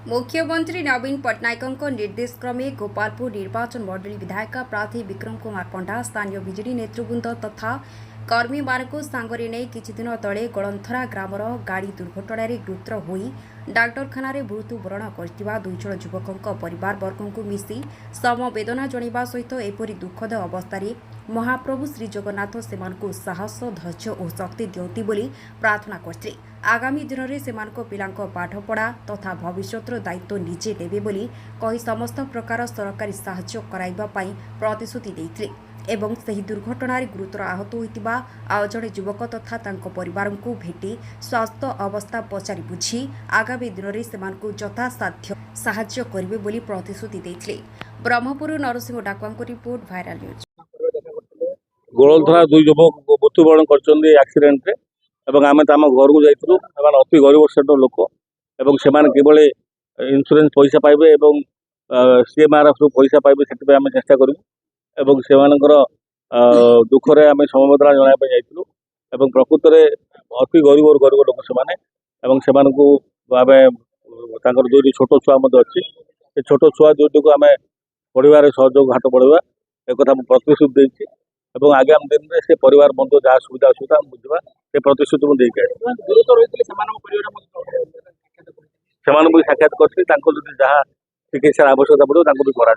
मुख्यमंत्री नवीन पट्टनायक निर्देश क्रमे गोपालपुर निर्वाचन मंडली विधायक प्रार्थी विक्रम कुमार पंडा स्थानीय विजेडी नेतृवृंद तथा कर्मी मानक सांगरे नहीं किछि दिन तले गलंथरा ग्रामर गाड़ी दुर्घटन गुरुतर होई डाक्तरखाना मृत्युवरण करथिबा दुई जण युवकों परिवार वर्ग मिसी समवेदना जणाइबा सहित एपरी दुखद अवस्था महाप्रभु श्री जगन्नाथ सेमानकु साहस धैर्य और शक्ति दियंती बोली प्रार्थना करथिले। आगामी दिन में सेमानक पिलांक पाठपढ़ा तथा भविष्यतर दायित्व निजे नेबे बोली कही समस्त प्रकार सरकारी साहाय्य कराइबा पई प्रतिश्रुति देइथिले एवं सही दुर्घटना गुरुतर आहत होइतिबा आउ जड़े युवक तथा तांको परिवार को भेटी स्वास्थ्य अवस्था पचारि बुझी आगामी दिन में सेमानकु यथासाध्य साहाय्य करिवे बोली प्रतिश्रुति देइथिले। ब्रह्मपुर नरसिंह डाकुआंको रिपोर्ट भाइराल न्यूज। गोलधरा दुई युवक मृत्युवरण कर एक्सीडेंट रे आम आम घर को जाइलु अति गरीब श्रेणीर लोक और किभली इन्शुरांस पैसा पाइबे सीएमआरएफ पैसा पाइबे से आम चेष्टा करूँ से दुखरे आम समवेदना जनाइबा जाइलु प्रकृत में अति गरीब और गरीब लोक से आम दुई छोट छुआ अच्छी से छोट छुआ दुईटी को आम पढ़ार सहयोग हाथ बढ़ावा एक प्रतिश्रुति देती आगामी दिन में से परिवार बंधु जहाँ सुविधा असुविधा बुझा से प्रतिश्रुति मुझे साक्षात कर जहाँ चिकित्सा आवश्यकता पड़ो भी करा।